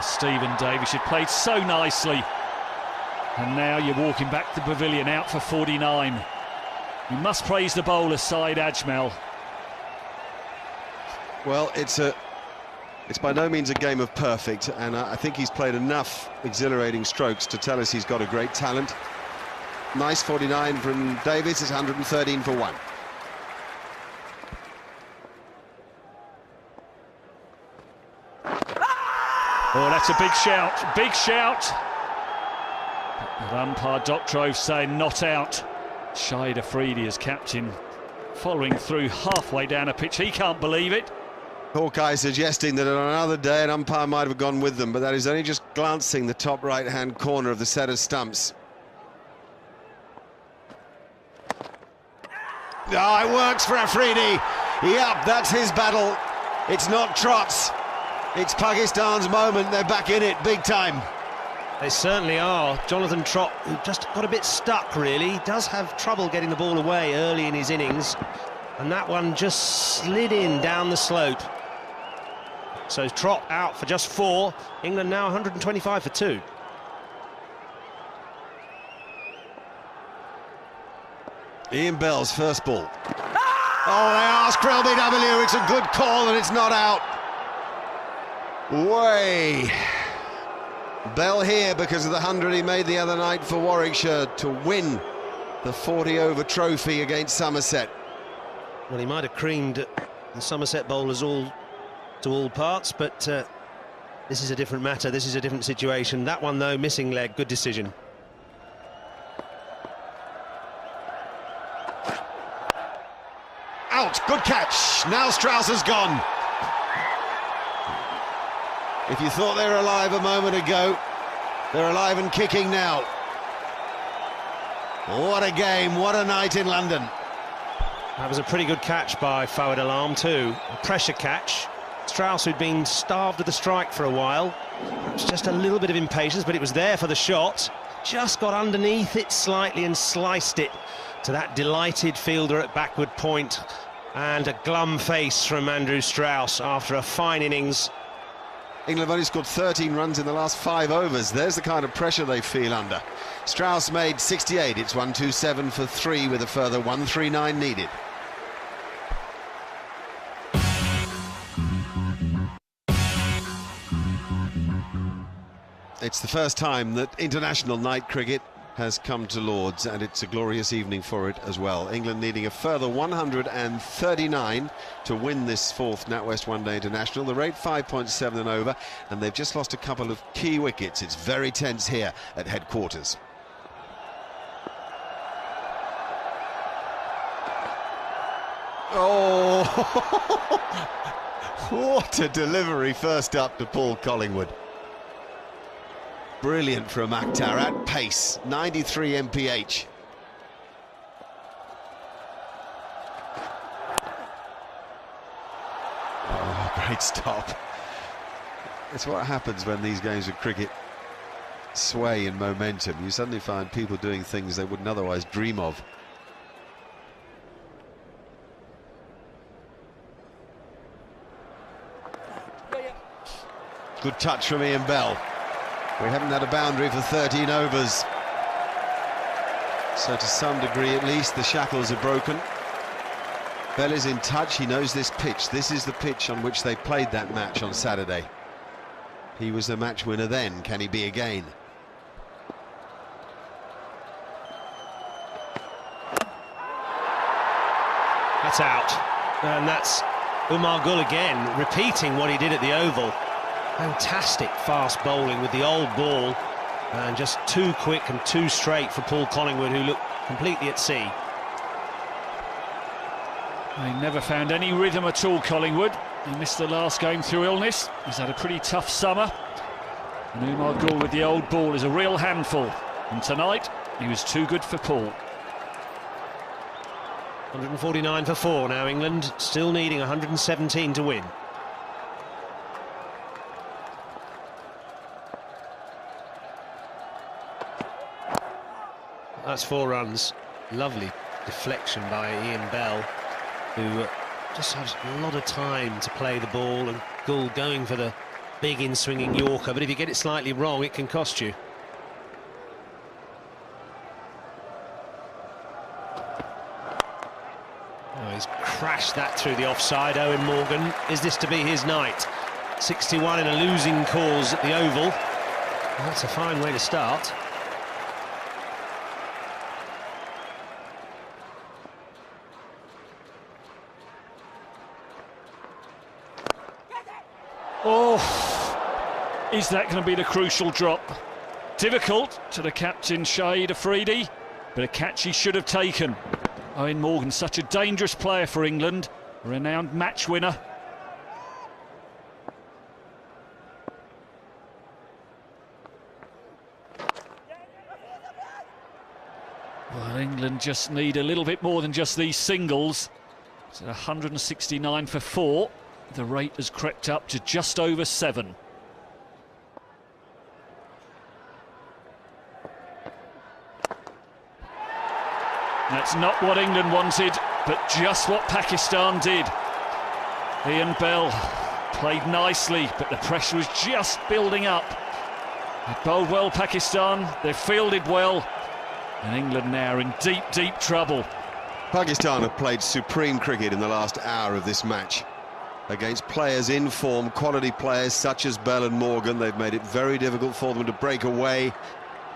Stephen Davis had played so nicely. And now you're walking back to the pavilion out for 49. You must praise the bowler side, Ajmal. Well, it's by no means a game of perfect, and I think he's played enough exhilarating strokes to tell us he's got a great talent. Nice 49 from Davis. It's 113 for 1. Oh, that's a big shout, big shout. But umpire Doctorow saying not out. Shahid Afridi as captain, following through halfway down a pitch. He can't believe it. Hawkeye suggesting that on another day an umpire might have gone with them, but that is only just glancing the top right-hand corner of the set of stumps. Oh, it works for Afridi. Yep, that's his battle. It's not Trott's. It's Pakistan's moment. They're back in it big time. They certainly are. Jonathan Trott, who just got a bit stuck, really. He does have trouble getting the ball away early in his innings. And that one just slid in down the slope. So Trott out for just 4. England now 125 for 2. Ian Bell's first ball. Oh, they ask for LBW. It's a good call and it's not out. Way. Bell here because of the 100 he made the other night for Warwickshire to win the 40-over trophy against Somerset. Well, he might have creamed the Somerset bowlers to all parts, but this is a different matter. This is a different situation. That one, though, missing leg, good decision. Out, good catch. Now Strauss has gone. If you thought they were alive a moment ago, they're alive and kicking now. What a game, what a night in London. That was a pretty good catch by Fawad Alam too. A pressure catch. Strauss, who'd been starved of the strike for a while. Perhaps just a little bit of impatience, but it was there for the shot. Just got underneath it slightly and sliced it to that delighted fielder at backward point. And a glum face from Andrew Strauss after a fine innings. England have only scored 13 runs in the last 5 overs. There's the kind of pressure they feel under. Strauss made 68. It's 127 for 3 with a further 139 needed. It's the first time that international night cricket has come to Lords, and it's a glorious evening for it as well. England needing a further 139 to win this 4th NatWest One Day International. The rate 5.7 and over, and they've just lost a couple of key wickets. It's very tense here at headquarters. Oh, what a delivery first up to Paul Collingwood. Brilliant from Akhtar at pace, 93 mph. Oh, great stop. It's what happens when these games of cricket sway in momentum. You suddenly find people doing things they wouldn't otherwise dream of. Good touch from Ian Bell. We haven't had a boundary for 13 overs. So to some degree at least the shackles are broken. Bell is in touch, he knows this pitch. This is the pitch on which they played that match on Saturday. He was the match winner then, can he be again? That's out. And that's Umar Gul again, repeating what he did at the Oval. Fantastic fast bowling with the old ball, and just too quick and too straight for Paul Collingwood, who looked completely at sea. He never found any rhythm at all, Collingwood. He missed the last game through illness. He's had a pretty tough summer. And Umar Gul with the old ball is a real handful. And tonight, he was too good for Paul. 149 for 4 now, England, still needing 117 to win. That's 4 runs. Lovely deflection by Ian Bell, who just has a lot of time to play the ball, and Gul going for the big in-swinging Yorker, but if you get it slightly wrong, it can cost you. Oh, he's crashed that through the offside, Eoin Morgan. Is this to be his night? 61 in a losing cause at the Oval. Well, that's a fine way to start. Oh, is that going to be the crucial drop? Difficult to the captain, Shahid Afridi, but a catch he should have taken. Eoin Morgan, such a dangerous player for England, a renowned match winner. Well, England just need a little bit more than just these singles. It's 169 for 4. The rate has crept up to just over 7. That's not what England wanted, but just what Pakistan did. Ian Bell played nicely, but the pressure was just building up. They bowled well, Pakistan, they fielded well, and England now are in deep, deep trouble. Pakistan have played supreme cricket in the last hour of this match. Against players in form, quality players such as Bell and Morgan. They've made it very difficult for them to break away,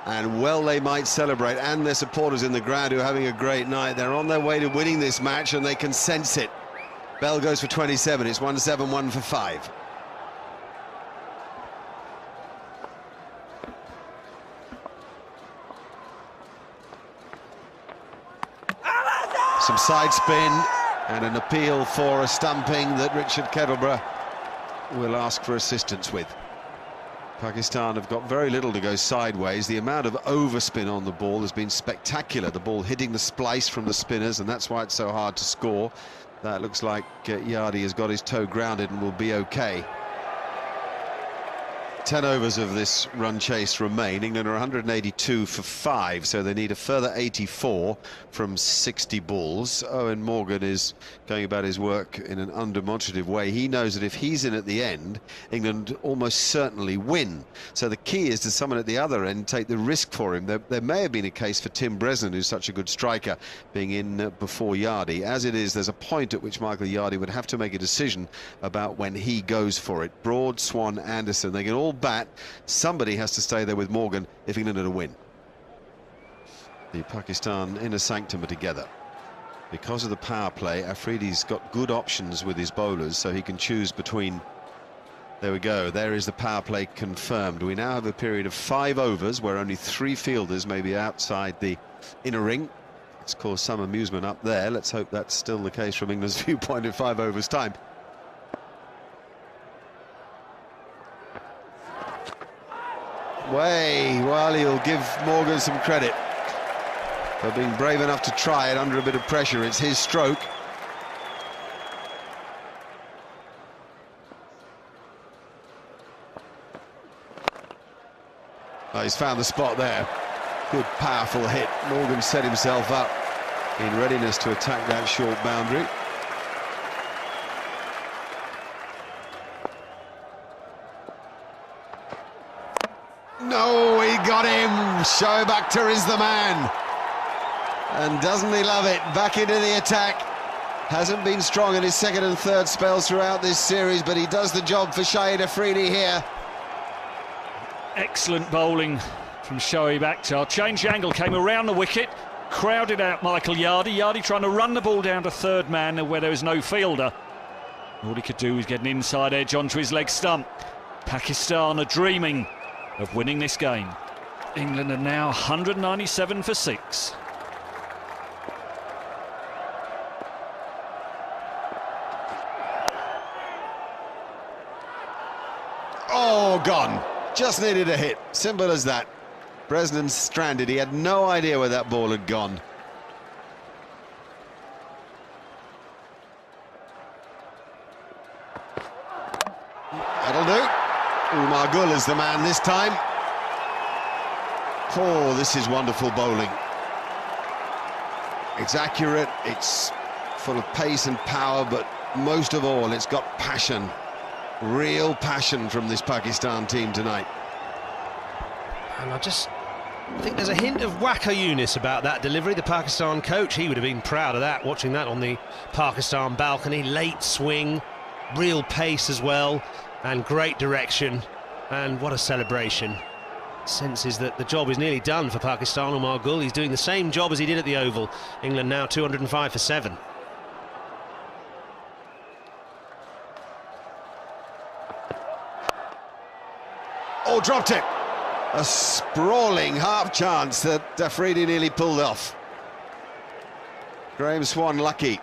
and well they might celebrate, and their supporters in the ground who are having a great night. They're on their way to winning this match and they can sense it. Bell goes for 27, it's 171 for 5. Some side spin and an appeal for a stumping that Richard Kettleborough will ask for assistance with. Pakistan have got very little to go sideways. The amount of overspin on the ball has been spectacular. The ball hitting the splice from the spinners, and that's why it's so hard to score. That looks like Yardy has got his toe grounded and will be okay. 10 overs of this run chase remain. England are 182 for 5, so they need a further 84 from 60 balls. Eoin Morgan is going about his work in an undemonstrative way. He knows that if he's in at the end, England almost certainly win. So the key is to someone at the other end take the risk for him. There may have been a case for Tim Bresnan, who's such a good striker, being in before Yardy. As it is, there's a point at which Michael Yardy would have to make a decision about when he goes for it. Broad, Swan, Anderson, they can all bat. Somebody has to stay there with Morgan if England are to win. The Pakistan inner sanctum are together. Because of the power play, Afridi's got good options with his bowlers, so he can choose between. There we go, there is the power play confirmed. We now have a period of 5 overs where only 3 fielders may be outside the inner ring. It's caused some amusement up there. Let's hope that's still the case from England's viewpoint in 5 overs time. Well, he'll give Morgan some credit for being brave enough to try it under a bit of pressure. It's his stroke. Oh, he's found the spot there. Good, powerful hit. Morgan set himself up in readiness to attack that short boundary. No, he got him. Shoaib Akhtar is the man. And doesn't he love it? Back into the attack. Hasn't been strong in his second and third spells throughout this series, but he does the job for Shahid Afridi here. Excellent bowling from Shoaib Akhtar. Change angle, came around the wicket, crowded out Michael Yardy. Yardy trying to run the ball down to third man where there was no fielder. All he could do was get an inside edge onto his leg stump. Pakistan are dreaming of winning this game. England are now 197 for 6. Oh, gone. Just needed a hit. Simple as that. Bresnan stranded. He had no idea where that ball had gone. That'll do. Umar Gul is the man this time. Oh, this is wonderful bowling. It's accurate, it's full of pace and power, but most of all, it's got passion. Real passion from this Pakistan team tonight. And I think there's a hint of Waqar Younis about that delivery. The Pakistan coach, he would have been proud of that, watching that on the Pakistan balcony. Late swing, real pace as well, and great direction. And what a celebration. Senses that the job is nearly done for Pakistan. Umar Gul, he's doing the same job as he did at the Oval. England now 205 for 7. Oh, dropped it. A sprawling half chance that Afridi nearly pulled off. Graham Swann lucky.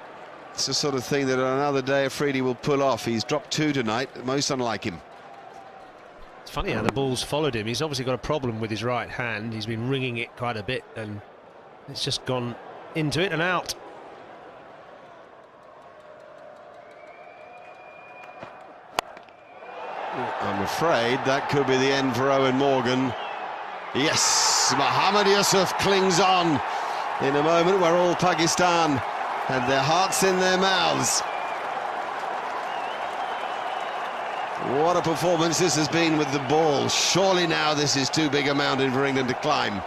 It's the sort of thing that on another day Afridi will pull off. He's dropped 2 tonight, most unlike him. It's funny how the ball's followed him. He's obviously got a problem with his right hand. He's been ringing it quite a bit, and it's just gone into it and out. I'm afraid that could be the end for Eoin Morgan. Yes, Mohammad Yusuf clings on in a moment where all Pakistan had their hearts in their mouths. What a performance this has been with the ball. Surely now this is too big a mountain for England to climb.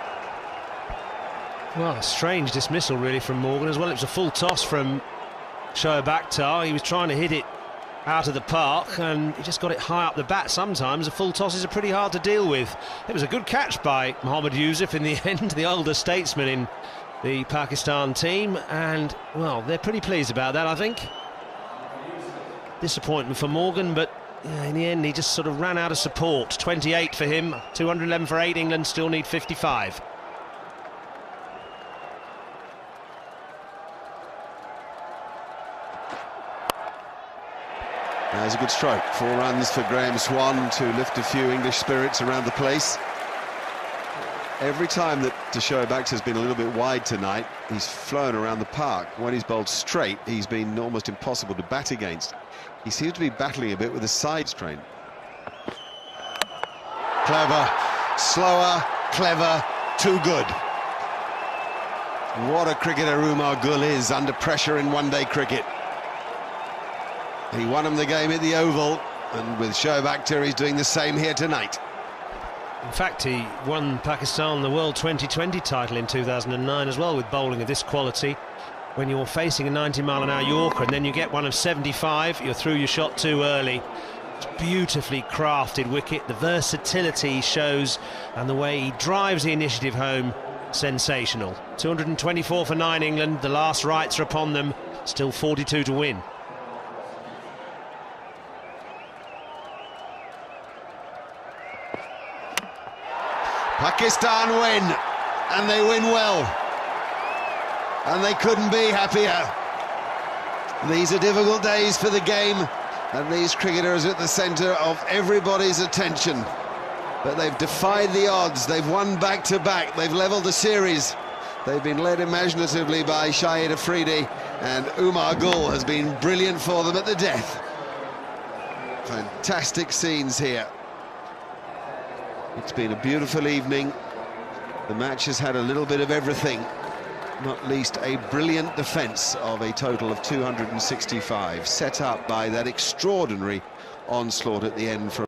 Well, a strange dismissal really from Morgan as well. It was a full toss from Shoaib Akhtar. He was trying to hit it out of the park and he just got it high up the bat. Sometimes a full tosses are pretty hard to deal with. It was a good catch by Mohammad Yusuf in the end, the older statesman in the Pakistan team, and well, they're pretty pleased about that, I think. Disappointment for Morgan, but in the end he just sort of ran out of support. 28 for him, 211 for 8. England still need 55. There's a good stroke. 4 runs for Graham Swann to lift a few English spirits around the place. Every time that Shoaib Akhtar's been a little bit wide tonight, he's flown around the park. When he's bowled straight, he's been almost impossible to bat against. He seems to be battling a bit with the side strain. Clever, slower, clever, too good. What a cricketer Umar Gul is under pressure in one-day cricket. He won him the game at the Oval, and with Shoaib Akhtar he's doing the same here tonight. In fact, he won Pakistan the World 2020 title in 2009 as well, with bowling of this quality. When you're facing a 90-mile-an-hour Yorker and then you get one of 75, you're through your shot too early. It's beautifully crafted wicket. The versatility he shows and the way he drives the initiative home, sensational. 224 for 9 England. The last rights are upon them. Still 42 to win. Pakistan win, and they win well, and they couldn't be happier. These are difficult days for the game, and these cricketers are at the centre of everybody's attention. But they've defied the odds, they've won back-to-back, they've levelled the series. They've been led imaginatively by Shahid Afridi, and Umar Gul has been brilliant for them at the death. Fantastic scenes here. It's been a beautiful evening. The match has had a little bit of everything, not least a brilliant defence of a total of 265, set up by that extraordinary onslaught at the end from